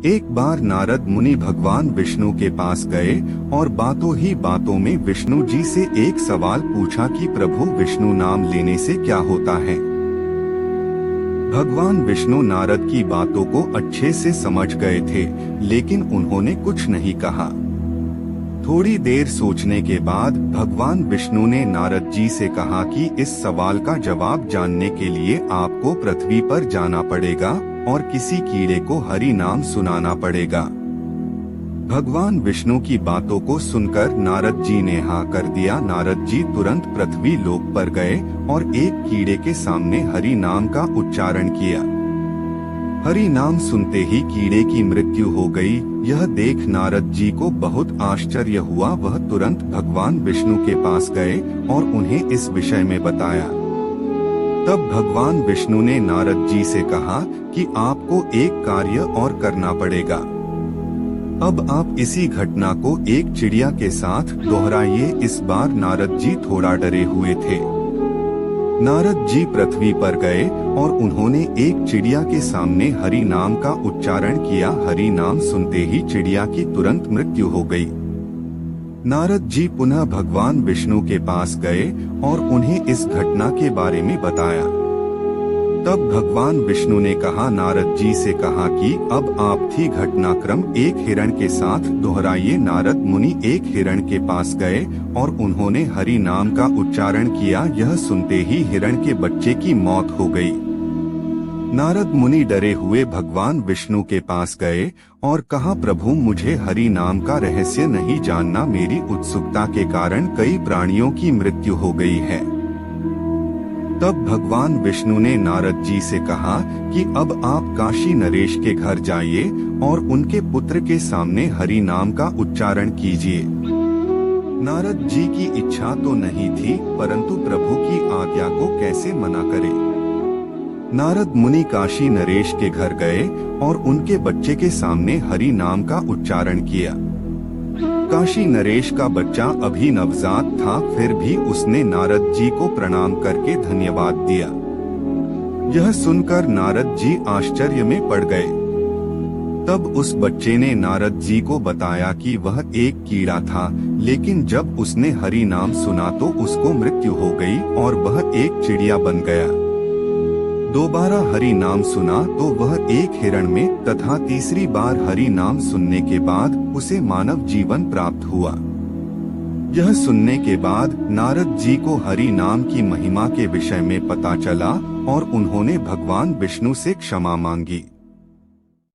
एक बार नारद मुनि भगवान विष्णु के पास गए और बातों ही बातों में विष्णु जी से एक सवाल पूछा कि प्रभु, विष्णु नाम लेने से क्या होता है। भगवान विष्णु नारद की बातों को अच्छे से समझ गए थे, लेकिन उन्होंने कुछ नहीं कहा। थोड़ी देर सोचने के बाद भगवान विष्णु ने नारद जी से कहा कि इस सवाल का जवाब जानने के लिए आपको पृथ्वी पर जाना पड़ेगा और किसी कीड़े को हरि नाम सुनाना पड़ेगा। भगवान विष्णु की बातों को सुनकर नारद जी ने हाँ कर दिया। नारद जी तुरंत पृथ्वी लोक पर गए और एक कीड़े के सामने हरि नाम का उच्चारण किया। हरि नाम सुनते ही कीड़े की मृत्यु हो गई। यह देख नारद जी को बहुत आश्चर्य हुआ। वह तुरंत भगवान विष्णु के पास गए और उन्हें इस विषय में बताया। तब भगवान विष्णु ने नारद जी से कहा कि आपको एक कार्य और करना पड़ेगा। अब आप इसी घटना को एक चिड़िया के साथ दोहराइए। इस बार नारद जी थोड़ा डरे हुए थे। नारद जी पृथ्वी पर गए और उन्होंने एक चिड़िया के सामने हरि नाम का उच्चारण किया। हरि नाम सुनते ही चिड़िया की तुरंत मृत्यु हो गई। नारद जी पुनः भगवान विष्णु के पास गए और उन्हें इस घटना के बारे में बताया। तब भगवान विष्णु ने कहा, नारद जी से कहा कि अब आप थी घटनाक्रम एक हिरण के साथ दोहराइए। नारद मुनि एक हिरण के पास गए और उन्होंने हरि नाम का उच्चारण किया। यह सुनते ही हिरण के बच्चे की मौत हो गई। नारद मुनि डरे हुए भगवान विष्णु के पास गए और कहा, प्रभु, मुझे हरि नाम का रहस्य नहीं जानना। मेरी उत्सुकता के कारण कई प्राणियों की मृत्यु हो गई है। तब भगवान विष्णु ने नारद जी से कहा कि अब आप काशी नरेश के घर जाइए और उनके पुत्र के सामने हरि नाम का उच्चारण कीजिए। नारद जी की इच्छा तो नहीं थी, परंतु प्रभु की आज्ञा को कैसे मना करे। नारद मुनि काशी नरेश के घर गए और उनके बच्चे के सामने हरि नाम का उच्चारण किया। काशी नरेश का बच्चा अभी नवजात था, फिर भी उसने नारद जी को प्रणाम करके धन्यवाद दिया। यह सुनकर नारद जी आश्चर्य में पड़ गए। तब उस बच्चे ने नारद जी को बताया कि वह एक कीड़ा था, लेकिन जब उसने हरि नाम सुना तो उसको मृत्यु हो गई और वह एक चिड़िया बन गया। दोबारा हरि नाम सुना तो वह एक हिरण में तथा तीसरी बार हरि नाम सुनने के बाद उसे मानव जीवन प्राप्त हुआ। यह सुनने के बाद नारद जी को हरि नाम की महिमा के विषय में पता चला और उन्होंने भगवान विष्णु से क्षमा मांगी।